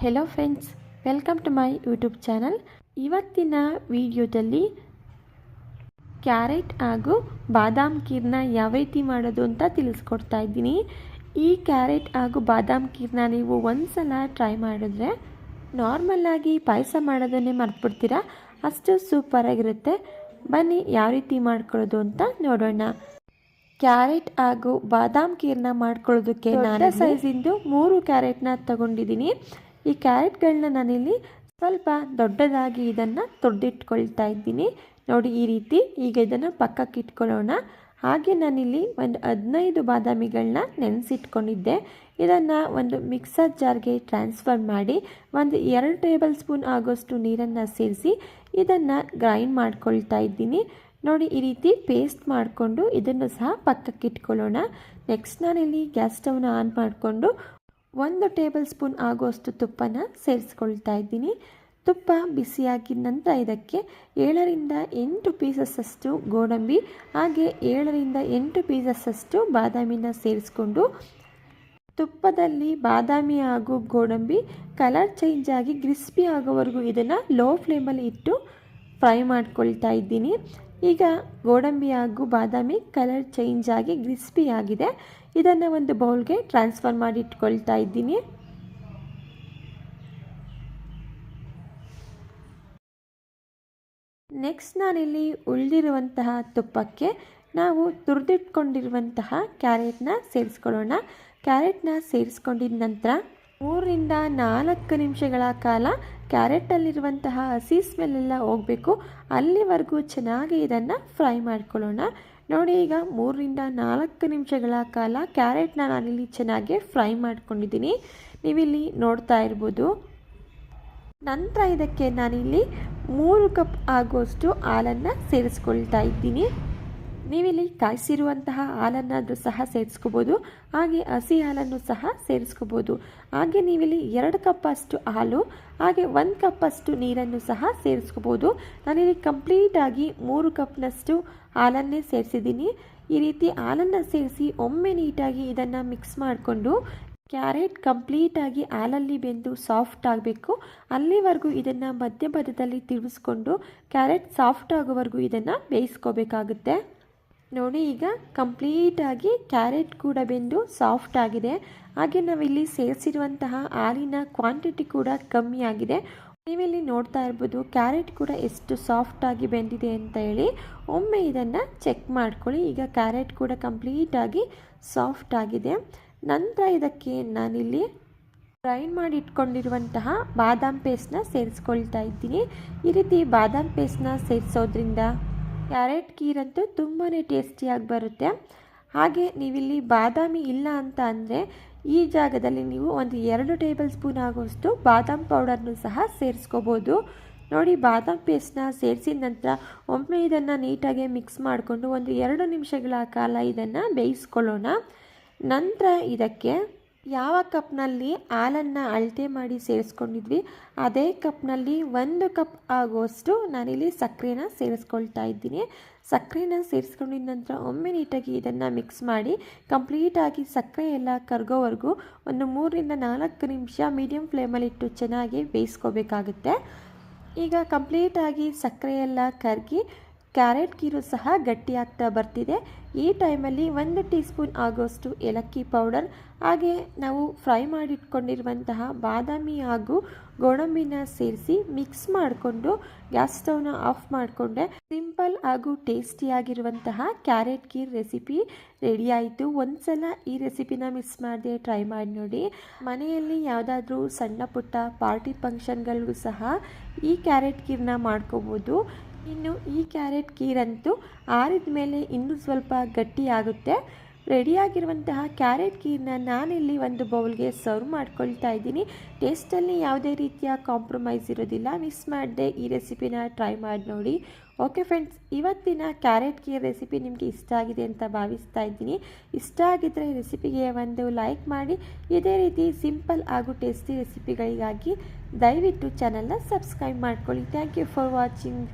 Hello friends, welcome to my YouTube channel. ಇವತ್ತಿನ ವಿಡಿಯೋದಲ್ಲಿ carrot ಹಾಗೂ ಬಾದಾಮ್ ಖೀರ್ನ ಯಾವ ರೀತಿ ಮಾಡೋದು ಅಂತ ತಿಳಿಸ್ಕೊಡ್ತಾ ಇದ್ದೀನಿ. ಈ ಕ್ಯಾರೆಟ್ ಹಾಗೂ ಬಾದಾಮ್ ಖೀರ್ನ ನೀವು ಒಂದ್ಸಲ ಟ್ರೈ ಮಾಡಿದ್ರೆ ನಾರ್ಮಲ್ಲಾಗಿ ಪಾಯಸ ಮಾಡೋದನ್ನೇ ಮರ್ತ್ಬಿಡ್ತೀರಾ, ಅಷ್ಟು ಸೂಪರಾಗಿರುತ್ತೆ. ಬನ್ನಿ ಯಾವ ರೀತಿ ಮಾಡ್ಕೊಳ್ಳೋದು ಅಂತ ನೋಡೋಣ. ಕ್ಯಾರೆಟ್ ಹಾಗೂ ಬಾದಾಮ್ ಖೀರ್ನ ಮಾಡ್ಕೊಳ್ಳೋದಕ್ಕೆ ನಾನು ಸೈಜಿಂದು 3 ಕ್ಯಾರೆಟ್ನ ತಗೊಂಡಿದ್ದೀನಿ. ಈ ಕ್ಯಾರೆಟ್ಗಳನ್ನ ನಾನಿಲ್ಲಿ ಸ್ವಲ್ಪ ದೊಡ್ಡದಾಗಿ ಇದನ್ನು ತೊಳೆದಿಟ್ಕೊಳ್ತಾ ಇದ್ದೀನಿ. ನೋಡಿ ಈ ರೀತಿ. ಈಗ ಇದನ್ನು ಪಕ್ಕಕ್ಕೆ ಇಟ್ಕೊಳ್ಳೋಣ. ಹಾಗೆ ನಾನಿಲ್ಲಿ ಒಂದು 15 ಬಾದಾಮಿಗಳನ್ನ ನೆನೆಸಿಟ್ಕೊಂಡಿದ್ದೆ. ಇದನ್ನು ಒಂದು ಮಿಕ್ಸರ್ ಜಾರ್ಗೆ ಟ್ರಾನ್ಸ್ಫರ್ ಮಾಡಿ ಒಂದು 2 ಟೇಬಲ್ ಸ್ಪೂನ್ ಆಗೋಷ್ಟು ನೀರನ್ನು ಸೇರಿಸಿ ಇದನ್ನು ಗ್ರೈಂಡ್ ಮಾಡ್ಕೊಳ್ತಾ ಇದ್ದೀನಿ. ನೋಡಿ ಈ ರೀತಿ ಪೇಸ್ಟ್ ಮಾಡಿಕೊಂಡು ಇದನ್ನು ಸಹ ಪಕ್ಕಕ್ಕೆ ಇಟ್ಕೊಳ್ಳೋಣ. ನೆಕ್ಸ್ಟ್ ನಾನಿಲ್ಲಿ ಗ್ಯಾಸ್ ಸ್ಟವ್ನ ಆನ್ ಮಾಡಿಕೊಂಡು 1 ಟೇಬಲ್ ಸ್ಪೂನ್ ಆಗುವಷ್ಟು ತುಪ್ಪನ ಸೇರಿಸ್ಕೊಳ್ತಾ ಇದ್ದೀನಿ. ತುಪ್ಪ ಬಿಸಿಯಾಗಿದ ನಂತರ ಇದಕ್ಕೆ 7ರಿಂದ 8 ಪೀಸಸ್ಸಷ್ಟು ಗೋಡಂಬಿ ಹಾಗೆ 7ರಿಂದ 8 ಪೀಸಸ್ಸಷ್ಟು ಬಾದಾಮಿನ ಸೇರಿಸ್ಕೊಂಡು ತುಪ್ಪದಲ್ಲಿ ಬಾದಾಮಿ ಹಾಗೂ ಗೋಡಂಬಿ ಕಲರ್ ಚೇಂಜ್ ಆಗಿ ಕ್ರಿಸ್ಪಿ ಆಗೋವರೆಗೂ ಇದನ್ನು ಲೋ ಫ್ಲೇಮಲ್ಲಿ ಇಟ್ಟು ಫ್ರೈ ಮಾಡ್ಕೊಳ್ತಾ ಇದ್ದೀನಿ. ಈಗ ಗೋಡಂಬಿ ಹಾಗೂ ಬಾದಾಮಿ ಕಲರ್ ಚೇಂಜ್ ಆಗಿ ಕ್ರಿಸ್ಪಿ ಆಗಿದೆ. ಇದನ್ನು ಒಂದು ಬೌಲ್ಗೆ ಟ್ರಾನ್ಸ್ಫರ್ ಮಾಡಿ ಇಟ್ಕೊಳ್ತಾ ಇದ್ದೀನಿ. ನೆಕ್ಸ್ಟ್ ನಾನಿಲ್ಲಿ ಉಳಿದಿರುವಂತಹ ತುಪ್ಪಕ್ಕೆ ನಾವು ತುರಿದಿಟ್ಕೊಂಡಿರುವಂತಹ ಕ್ಯಾರೆಟ್ನ ಸೇರಿಸ್ಕೊಳ್ಳೋಣ. ಕ್ಯಾರೆಟ್ನ ಸೇರಿಸ್ಕೊಂಡಿದ ನಂತರ 3ರಿಂದ 4 ನಿಮಿಷಗಳ ಕಾಲ ಕ್ಯಾರೆಟಲ್ಲಿರುವಂತಹ ಹಸಿ ಸ್ಮೆಲ್ಲೆಲ್ಲ ಹೋಗಬೇಕು, ಅಲ್ಲಿವರೆಗೂ ಚೆನ್ನಾಗಿ ಇದನ್ನು ಫ್ರೈ ಮಾಡ್ಕೊಳ್ಳೋಣ. ನೋಡಿ ಈಗ 3ರಿಂದ 4 ನಿಮಿಷಗಳ ಕಾಲ ಕ್ಯಾರೆಟ್ನ ನಾನಿಲ್ಲಿ ಚೆನ್ನಾಗಿ ಫ್ರೈ ಮಾಡ್ಕೊಂಡಿದ್ದೀನಿ. ನೀವಿಲ್ಲಿ ನೋಡ್ತಾ ಇರ್ಬೋದು. ನಂತರ ಇದಕ್ಕೆ ನಾನಿಲ್ಲಿ 3 ಕಪ್ ಆಗುವಷ್ಟು ಹಾಲನ್ನು ಸೇರಿಸ್ಕೊಳ್ತಾ ಇದ್ದೀನಿ. ನೀವಿಲ್ಲಿ ಕಾಯಿಸಿರುವಂತಹ ಹಾಲನ್ನಾದರೂ ಸಹ ಸೇರಿಸ್ಕೋಬೋದು, ಹಾಗೆ ಹಸಿ ಹಾಲನ್ನು ಸಹ ಸೇರಿಸ್ಕೋಬೋದು. ಹಾಗೆ ನೀವಿಲ್ಲಿ 2 ಕಪ್ಪಷ್ಟು ಹಾಲು ಹಾಗೆ 1 ಕಪ್ಪಷ್ಟು ನೀರನ್ನು ಸಹ ಸೇರಿಸ್ಕೋಬೋದು. ನಾನಿಲ್ಲಿ ಕಂಪ್ಲೀಟಾಗಿ 3 ಕಪ್ನಷ್ಟು ಹಾಲನ್ನೇ ಸೇರಿಸಿದ್ದೀನಿ. ಈ ರೀತಿ ಹಾಲನ್ನು ಸೇರಿಸಿ ಒಮ್ಮೆ ನೀಟಾಗಿ ಇದನ್ನು ಮಿಕ್ಸ್ ಮಾಡಿಕೊಂಡು ಕ್ಯಾರೆಟ್ ಕಂಪ್ಲೀಟಾಗಿ ಹಾಲಲ್ಲಿ ಬೆಂದು ಸಾಫ್ಟ್ ಆಗಬೇಕು, ಅಲ್ಲಿವರೆಗೂ ಇದನ್ನು ಮಧ್ಯ ಮಧ್ಯದಲ್ಲಿ ತಿರುಗಿಸ್ಕೊಂಡು ಕ್ಯಾರೆಟ್ ಸಾಫ್ಟ್ ಆಗೋವರೆಗೂ ಇದನ್ನು ಬೇಯಿಸ್ಕೋಬೇಕಾಗುತ್ತೆ. ನೋಡಿ ಈಗ ಕಂಪ್ಲೀಟಾಗಿ ಕ್ಯಾರೆಟ್ ಕೂಡ ಬೆಂದು ಸಾಫ್ಟ್ ಆಗಿದೆ. ಹಾಗೆ ನಾವಿಲ್ಲಿ ಸೇರಿಸಿರುವಂತಹ ಹಾಲಿನ ಕ್ವಾಂಟಿಟಿ ಕೂಡ ಕಮ್ಮಿ ಆಗಿದೆ. ನೀವಿಲ್ಲಿ ನೋಡ್ತಾ ಇರ್ಬೋದು ಕ್ಯಾರೆಟ್ ಕೂಡ ಎಷ್ಟು ಸಾಫ್ಟಾಗಿ ಬೆಂದಿದೆ ಅಂತ ಹೇಳಿ. ಒಮ್ಮೆ ಇದನ್ನು ಚೆಕ್ ಮಾಡ್ಕೊಳ್ಳಿ. ಈಗ ಕ್ಯಾರೆಟ್ ಕೂಡ ಕಂಪ್ಲೀಟಾಗಿ ಸಾಫ್ಟ್ ಆಗಿದೆ. ನಂತರ ಇದಕ್ಕೆ ನಾನಿಲ್ಲಿ ಗ್ರೈಂಡ್ ಮಾಡಿ ಇಟ್ಕೊಂಡಿರುವಂತಹ ಬಾದಾಮ್ ಪೇಸ್ಟ್ನ ಸೇರಿಸ್ಕೊಳ್ತಾ ಇದ್ದೀನಿ. ಈ ರೀತಿ ಬಾದಾಮ್ ಪೇಸ್ಟ್ನ ಸೇರಿಸೋದ್ರಿಂದ ಕ್ಯಾರೆಟ್ ಖೀರಂತೂ ತುಂಬಾ ಟೇಸ್ಟಿಯಾಗಿ ಬರುತ್ತೆ. ಹಾಗೆ ನೀವಿಲ್ಲಿ ಬಾದಾಮಿ ಇಲ್ಲ ಅಂತ ಅಂದರೆ ಈ ಜಾಗದಲ್ಲಿ ನೀವು ಒಂದು 2 ಟೇಬಲ್ ಸ್ಪೂನ್ ಆಗುವಷ್ಟು ಬಾದಾಮ್ ಪೌಡರ್ನು ಸಹ ಸೇರಿಸ್ಕೋಬೋದು. ನೋಡಿ ಬಾದಾಮ್ ಪೇಸ್ಟ್ನ ಸೇರಿಸಿದ ನಂತರ ಒಮ್ಮೆ ಇದನ್ನು ನೀಟಾಗಿ ಮಿಕ್ಸ್ ಮಾಡಿಕೊಂಡು ಒಂದು 2 ನಿಮಿಷಗಳ ಕಾಲ ಇದನ್ನು ಬೇಯಿಸ್ಕೊಳ್ಳೋಣ. ನಂತರ ಇದಕ್ಕೆ ಯಾವ ಕಪ್ನಲ್ಲಿ ಹಾಲನ್ನು ಅಳತೆ ಮಾಡಿ ಸೇರಿಸ್ಕೊಂಡಿದ್ವಿ ಅದೇ ಕಪ್ನಲ್ಲಿ 1 ಕಪ್ ಆಗುವಷ್ಟು ನಾನಿಲ್ಲಿ ಸಕ್ಕರೆನ ಸೇರಿಸ್ಕೊಳ್ತಾ ಇದ್ದೀನಿ. ಸಕ್ಕರೆನ ಸೇರಿಸ್ಕೊಂಡಿದ ನಂತರ ಒಮ್ಮೆ ನೀಟಾಗಿ ಇದನ್ನು ಮಿಕ್ಸ್ ಮಾಡಿ ಕಂಪ್ಲೀಟಾಗಿ ಸಕ್ಕರೆ ಎಲ್ಲ ಕರಗೋವರೆಗೂ ಒಂದು 3ರಿಂದ 4 ನಿಮಿಷ ಮೀಡಿಯಮ್ ಫ್ಲೇಮಲ್ಲಿಟ್ಟು ಚೆನ್ನಾಗಿ ಬೇಯಿಸ್ಕೋಬೇಕಾಗುತ್ತೆ. ಈಗ ಕಂಪ್ಲೀಟಾಗಿ ಸಕ್ಕರೆ ಎಲ್ಲ ಕರಗಿ ಕ್ಯಾರೆಟ್ ಖೀರು ಸಹ ಗಟ್ಟಿಯಾಗ್ತಾ ಬರ್ತಿದೆ. ಈ ಟೈಮಲ್ಲಿ 1 ಟೀ ಸ್ಪೂನ್ ಆಗೋಷ್ಟು ಏಲಕ್ಕಿ ಪೌಡರ್ ಹಾಗೆ ನಾವು ಫ್ರೈ ಮಾಡಿಟ್ಕೊಂಡಿರುವಂತಹ ಬಾದಾಮಿ ಹಾಗೂ ಗೋಡಂಬಿನ ಸೇರಿಸಿ ಮಿಕ್ಸ್ ಮಾಡಿಕೊಂಡು ಗ್ಯಾಸ್ ಸ್ಟವ್ನ ಆಫ್ ಮಾಡಿಕೊಂಡೆ ಸಿಂಪಲ್ ಹಾಗೂ ಟೇಸ್ಟಿಯಾಗಿರುವಂತಹ ಕ್ಯಾರೆಟ್ ಖೀರ್ ರೆಸಿಪಿ ರೆಡಿ ಆಯಿತು. ಒಂದ್ಸಲ ಈ ರೆಸಿಪಿನ ಮಿಸ್ ಮಾಡದೆ ಟ್ರೈ ಮಾಡಿ ನೋಡಿ. ಮನೆಯಲ್ಲಿ ಯಾವುದಾದ್ರೂ ಸಣ್ಣ ಪುಟ್ಟ ಪಾರ್ಟಿ ಫಂಕ್ಷನ್ಗಳಿಗೂ ಸಹ ಈ ಕ್ಯಾರೆಟ್ ಖೀರ್ನ ಮಾಡ್ಕೋಬೋದು. ಇನ್ನು ಈ ಕ್ಯಾರೆಟ್ ಖೀರಂತೂ ಆರಿದ ಮೇಲೆ ಇನ್ನೂ ಸ್ವಲ್ಪ ಗಟ್ಟಿಯಾಗುತ್ತೆ. ರೆಡಿಯಾಗಿರುವಂತಹ ಕ್ಯಾರೆಟ್ ಖೀರ್ನ ನಾನಿಲ್ಲಿ ಒಂದು ಬೌಲ್ಗೆ ಸರ್ವ್ ಮಾಡ್ಕೊಳ್ತಾ ಇದ್ದೀನಿ. ಟೇಸ್ಟಲ್ಲಿ ಯಾವುದೇ ರೀತಿಯ ಕಾಂಪ್ರಮೈಸ್ ಇರೋದಿಲ್ಲ. ಮಿಸ್ ಮಾಡದೆ ಈ ರೆಸಿಪಿನ ಟ್ರೈ ಮಾಡಿ ನೋಡಿ. ಓಕೆ ಫ್ರೆಂಡ್ಸ್, ಇವತ್ತಿನ ಕ್ಯಾರೆಟ್ ಖೀರ್ ರೆಸಿಪಿ ನಿಮಗೆ ಇಷ್ಟ ಆಗಿದೆ ಅಂತ ಭಾವಿಸ್ತಾ ಇದ್ದೀನಿ. ಇಷ್ಟ ಆಗಿದ್ದರೆ ರೆಸಿಪಿಗೆ ಒಂದು ಲೈಕ್ ಮಾಡಿ. ಇದೇ ರೀತಿ ಸಿಂಪಲ್ ಹಾಗೂ ಟೇಸ್ಟಿ ರೆಸಿಪಿಗಳಿಗಾಗಿ ದಯವಿಟ್ಟು ಚಾನಲ್ನ ಸಬ್ಸ್ಕ್ರೈಬ್ ಮಾಡ್ಕೊಳ್ಳಿ. Thank you for watching.